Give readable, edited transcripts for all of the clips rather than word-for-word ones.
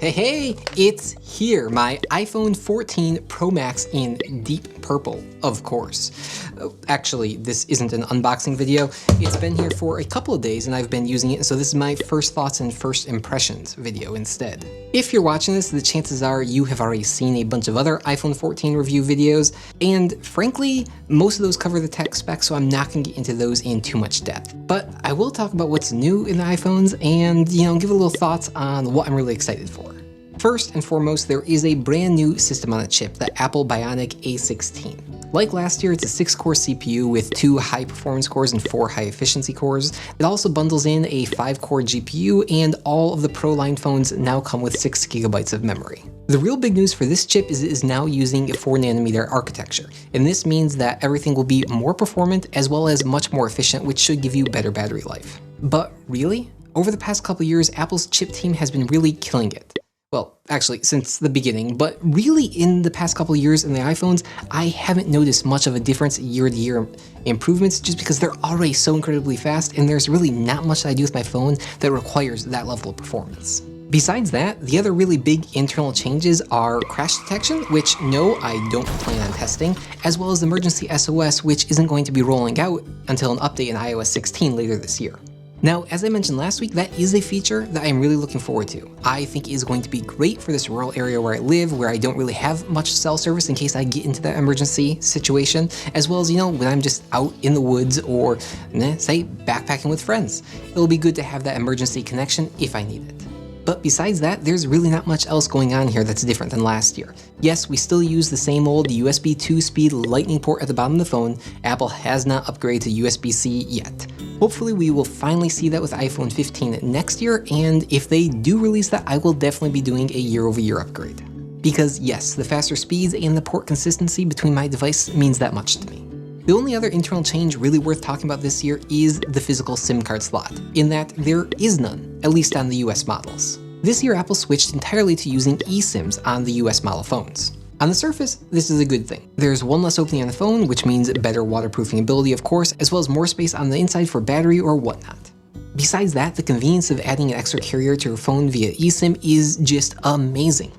Hey, it's here, my iPhone 14 Pro Max in deep purple, of course. Actually, this isn't an unboxing video. It's been here for a couple of days and I've been using it, so this is my first thoughts and first impressions video instead. If you're watching this, the chances are you have already seen a bunch of other iPhone 14 review videos, and frankly, most of those cover the tech specs, so I'm not going to get into those in too much depth. But I will talk about what's new in the iPhones and, give a little thoughts on what I'm really excited for. First and foremost, there is a brand new system on a chip, the Apple Bionic A16. Like last year, it's a 6-core CPU with 2 high-performance cores and 4 high-efficiency cores. It also bundles in a 5-core GPU, and all of the Pro line phones now come with 6 GB of memory. The real big news for this chip is it is now using a 4nm architecture, and this means that everything will be more performant as well as much more efficient, which should give you better battery life. But really? Over the past couple years, Apple's chip team has been really killing it. Well, actually, since the beginning, but really in the past couple of years in the iPhones, I haven't noticed much of a difference year-to-year improvements just because they're already so incredibly fast and there's really not much that I do with my phone that requires that level of performance. Besides that, the other really big internal changes are crash detection, which no, I don't plan on testing, as well as emergency SOS, which isn't going to be rolling out until an update in iOS 16 later this year. Now, as I mentioned last week, that is a feature that I'm really looking forward to. I think it is going to be great for this rural area where I live, where I don't really have much cell service in case I get into that emergency situation, as well as, when I'm just out in the woods or, say, backpacking with friends. It'll be good to have that emergency connection if I need it. But besides that, there's really not much else going on here that's different than last year. Yes, we still use the same old USB 2-speed lightning port at the bottom of the phone. Apple has not upgraded to USB-C yet. Hopefully we will finally see that with iPhone 15 next year, and if they do release that, I will definitely be doing a year-over-year upgrade. Because yes, the faster speeds and the port consistency between my device means that much to me. The only other internal change really worth talking about this year is the physical SIM card slot, in that there is none, at least on the US models. This year Apple switched entirely to using eSIMs on the US model phones. On the surface, this is a good thing. There's one less opening on the phone, which means better waterproofing ability of course, as well as more space on the inside for battery or whatnot. Besides that, the convenience of adding an extra carrier to your phone via eSIM is just amazing.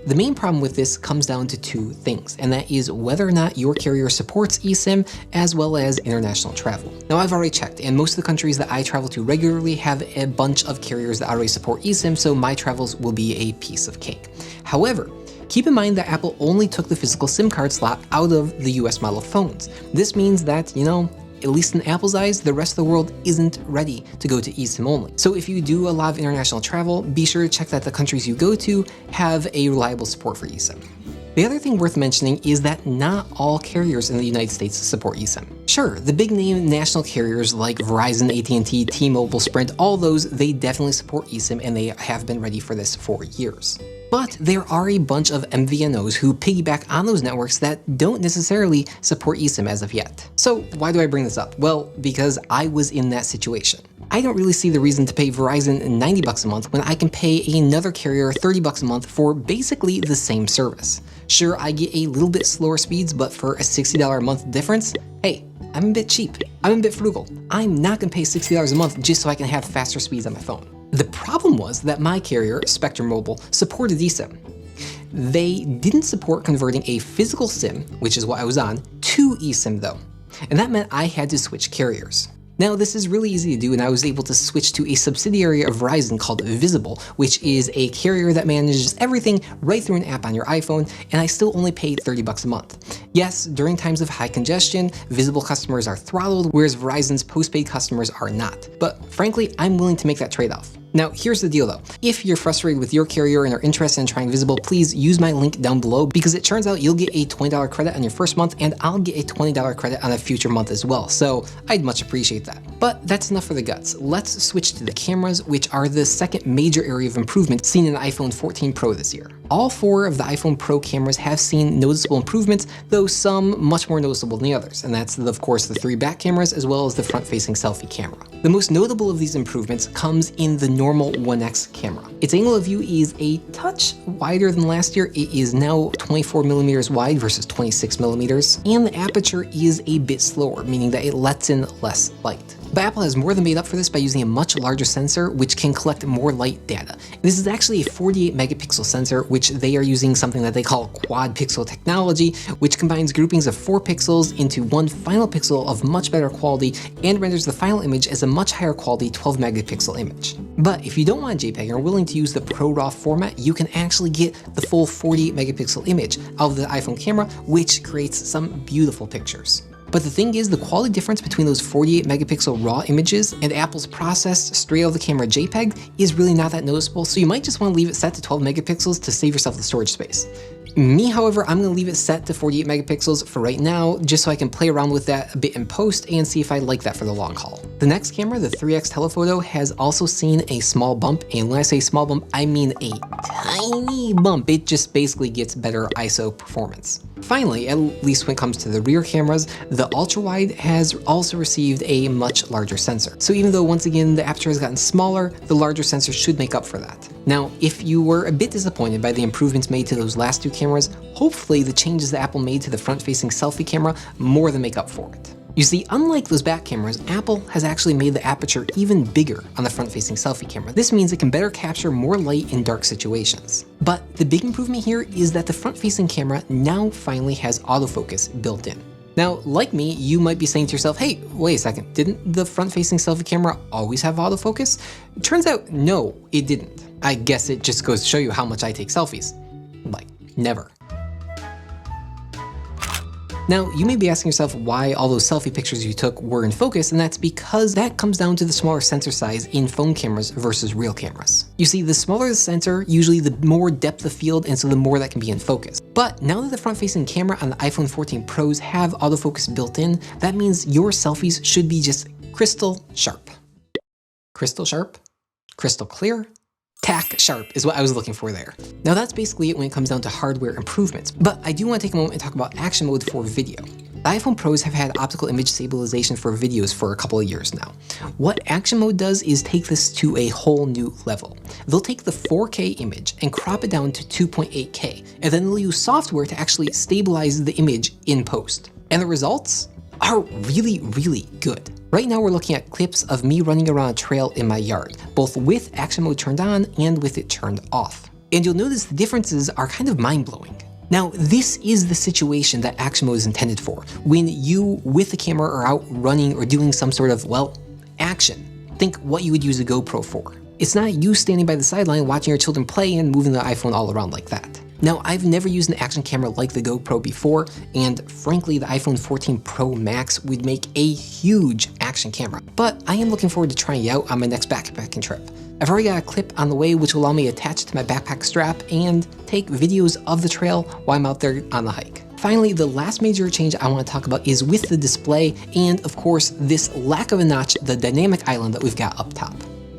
The main problem with this comes down to 2 things, and that is whether or not your carrier supports eSIM as well as international travel. Now I've already checked, and most of the countries that I travel to regularly have a bunch of carriers that already support eSIM, so my travels will be a piece of cake. However, keep in mind that Apple only took the physical SIM card slot out of the US model phones. This means that, at least in Apple's eyes, the rest of the world isn't ready to go to eSIM only. So if you do a lot of international travel, be sure to check that the countries you go to have a reliable support for eSIM. The other thing worth mentioning is that not all carriers in the United States support eSIM. Sure, the big name national carriers like Verizon, AT&T, T-Mobile, Sprint, all those, they definitely support eSIM and they have been ready for this for years. But there are a bunch of MVNOs who piggyback on those networks that don't necessarily support eSIM as of yet. So why do I bring this up? Well, because I was in that situation. I don't really see the reason to pay Verizon $90 a month when I can pay another carrier $30 a month for basically the same service. Sure, I get a little bit slower speeds, but for a $60 a month difference, hey, I'm a bit cheap. I'm a bit frugal. I'm not gonna pay $60 a month just so I can have faster speeds on my phone. The problem was that my carrier, Spectrum Mobile, supported eSIM. They didn't support converting a physical SIM, which is what I was on, to eSIM though. And that meant I had to switch carriers. Now this is really easy to do, and I was able to switch to a subsidiary of Verizon called Visible, which is a carrier that manages everything right through an app on your iPhone, and I still only paid $30 a month. Yes, during times of high congestion, Visible customers are throttled, whereas Verizon's postpaid customers are not. But frankly, I'm willing to make that trade-off. Now, here's the deal though. If you're frustrated with your carrier and are interested in trying Visible, please use my link down below because it turns out you'll get a $20 credit on your first month and I'll get a $20 credit on a future month as well. So I'd much appreciate that. But that's enough for the guts. Let's switch to the cameras, which are the second major area of improvement seen in the iPhone 14 Pro this year. All 4 of the iPhone Pro cameras have seen noticeable improvements, though some much more noticeable than the others, and that's of course the 3 back cameras as well as the front-facing selfie camera. The most notable of these improvements comes in the normal 1x camera. Its angle of view is a touch wider than last year. It is now 24mm wide versus 26mm, and the aperture is a bit slower, meaning that it lets in less light. But Apple has more than made up for this by using a much larger sensor which can collect more light data. This is actually a 48 megapixel sensor, which they are using something that they call quad pixel technology, which combines groupings of 4 pixels into one final pixel of much better quality and renders the final image as a much higher quality 12 megapixel image. But if you don't want JPEG and are willing to use the Pro RAW format, you can actually get the full 48 megapixel image of the iPhone camera, which creates some beautiful pictures. But the thing is, the quality difference between those 48 megapixel RAW images and Apple's processed straight out of the camera JPEG is really not that noticeable, so you might just want to leave it set to 12 megapixels to save yourself the storage space. Me, however, I'm going to leave it set to 48 megapixels for right now, just so I can play around with that a bit in post and see if I like that for the long haul. The next camera, the 3x telephoto, has also seen a small bump, and when I say small bump, I mean a tiny bump. It just basically gets better ISO performance. Finally, at least when it comes to the rear cameras, the ultra-wide has also received a much larger sensor. So even though once again the aperture has gotten smaller, the larger sensor should make up for that. Now, if you were a bit disappointed by the improvements made to those last two cameras, hopefully the changes that Apple made to the front-facing selfie camera more than make up for it. You see, unlike those back cameras, Apple has actually made the aperture even bigger on the front-facing selfie camera. This means it can better capture more light in dark situations. But the big improvement here is that the front-facing camera now finally has autofocus built in. Now, like me, you might be saying to yourself, hey, wait a second, didn't the front-facing selfie camera always have autofocus? It turns out, no, it didn't. I guess it just goes to show you how much I take selfies. Like, never. Now, you may be asking yourself why all those selfie pictures you took were in focus, and that's because that comes down to the smaller sensor size in phone cameras versus real cameras. You see, the smaller the sensor, usually the more depth of field, and so the more that can be in focus. But now that the front-facing camera on the iPhone 14 Pros have autofocus built in, that means your selfies should be just crystal sharp. Crystal sharp? Crystal clear? Tack sharp is what I was looking for there. Now that's basically it when it comes down to hardware improvements, but I do want to take a moment and talk about action mode for video. The iPhone Pros have had optical image stabilization for videos for a couple of years now. What action mode does is take this to a whole new level. They'll take the 4K image and crop it down to 2.8K, and then they'll use software to actually stabilize the image in post. And the results are really, really good. Right now we're looking at clips of me running around a trail in my yard, both with action mode turned on and with it turned off. And you'll notice the differences are kind of mind-blowing. Now, this is the situation that action mode is intended for, when you, with the camera, are out running or doing some sort of, well, action. Think what you would use a GoPro for. It's not you standing by the sideline watching your children play and moving the iPhone all around like that. Now, I've never used an action camera like the GoPro before, and frankly, the iPhone 14 Pro Max would make a huge action camera, but I am looking forward to trying it out on my next backpacking trip. I've already got a clip on the way which will allow me to attach it to my backpack strap and take videos of the trail while I'm out there on the hike. Finally, the last major change I want to talk about is with the display and, of course, this lack of a notch, the dynamic island that we've got up top.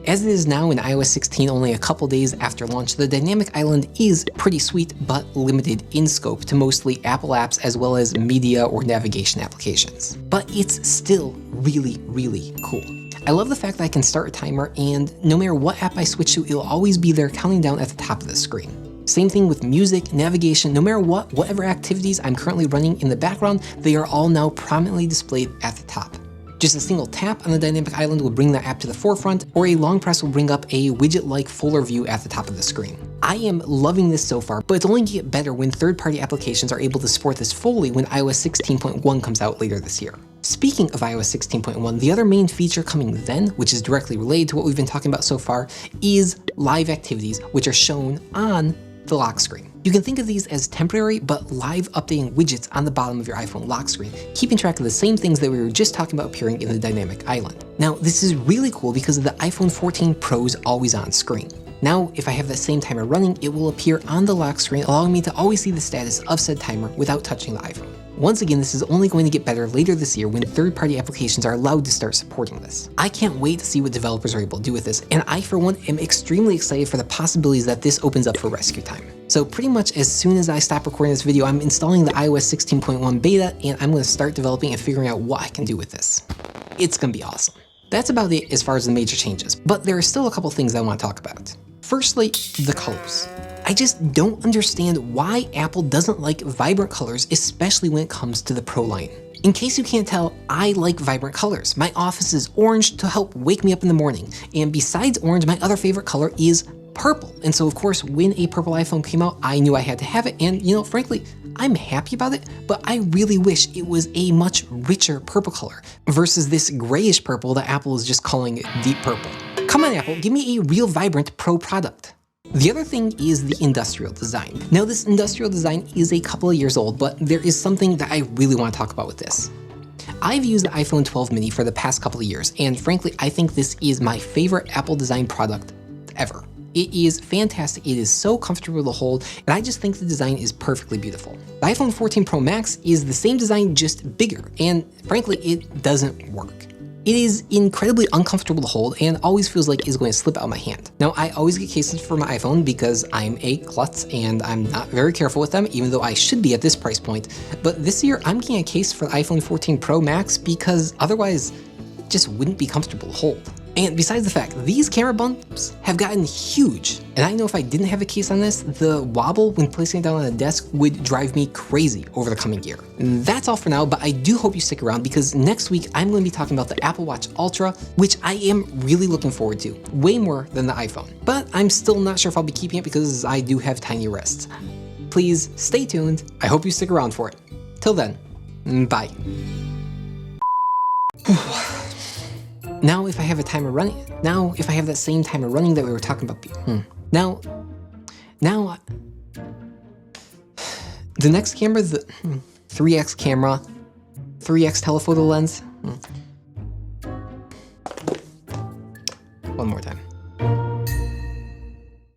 As it is now in iOS 16, only a couple days after launch, the dynamic island is pretty sweet but limited in scope to mostly Apple apps as well as media or navigation applications. But it's still really, really cool. I love the fact that I can start a timer and no matter what app I switch to, it'll always be there counting down at the top of the screen. Same thing with music, navigation, no matter whatever activities I'm currently running in the background, they are all now prominently displayed at the top. Just a single tap on the dynamic island will bring that app to the forefront, or a long press will bring up a widget-like fuller view at the top of the screen. I am loving this so far, but it's only going to get better when third-party applications are able to support this fully when iOS 16.1 comes out later this year. Speaking of iOS 16.1, the other main feature coming then, which is directly related to what we've been talking about so far, is live activities, which are shown on the lock screen. You can think of these as temporary but live updating widgets on the bottom of your iPhone lock screen, keeping track of the same things that we were just talking about appearing in the dynamic island. Now, this is really cool because of the iPhone 14 Pro's always on screen. Now, if I have that same timer running, it will appear on the lock screen, allowing me to always see the status of said timer without touching the iPhone. Once again, this is only going to get better later this year when third-party applications are allowed to start supporting this. I can't wait to see what developers are able to do with this, and I, for one, am extremely excited for the possibilities that this opens up for rescue time. So pretty much as soon as I stop recording this video, I'm installing the iOS 16.1 beta, and I'm going to start developing and figuring out what I can do with this. It's going to be awesome. That's about it as far as the major changes, but there are still a couple things I want to talk about. Firstly, the colors. I just don't understand why Apple doesn't like vibrant colors, especially when it comes to the Pro line. In case you can't tell, I like vibrant colors. My office is orange to help wake me up in the morning. And besides orange, my other favorite color is purple. And so of course, when a purple iPhone came out, I knew I had to have it. And frankly, I'm happy about it, but I really wish it was a much richer purple color versus this grayish purple that Apple is just calling deep purple. Come on, Apple, give me a real vibrant pro product. The other thing is the industrial design. Now, this industrial design is a couple of years old, but there is something that I really want to talk about with this. I've used the iPhone 12 mini for the past couple of years, and frankly, I think this is my favorite Apple design product ever. It is fantastic, it is so comfortable to hold, and I just think the design is perfectly beautiful. The iPhone 14 Pro Max is the same design, just bigger, and frankly, it doesn't work. It is incredibly uncomfortable to hold and always feels like it's going to slip out of my hand. Now, I always get cases for my iPhone because I'm a klutz and I'm not very careful with them, even though I should be at this price point. But this year, I'm getting a case for the iPhone 14 Pro Max because otherwise, it just wouldn't be comfortable to hold. And besides the fact, these camera bumps have gotten huge. And I know if I didn't have a case on this, the wobble when placing it down on a desk would drive me crazy over the coming year. And that's all for now, but I do hope you stick around because next week I'm going to be talking about the Apple Watch Ultra, which I am really looking forward to, way more than the iPhone. But I'm still not sure if I'll be keeping it because I do have tiny wrists. Please stay tuned. I hope you stick around for it. Till then, bye. Now if I have a timer running, now if I have that same timer running that we were talking about, now, the next camera, the 3x camera, 3x telephoto lens,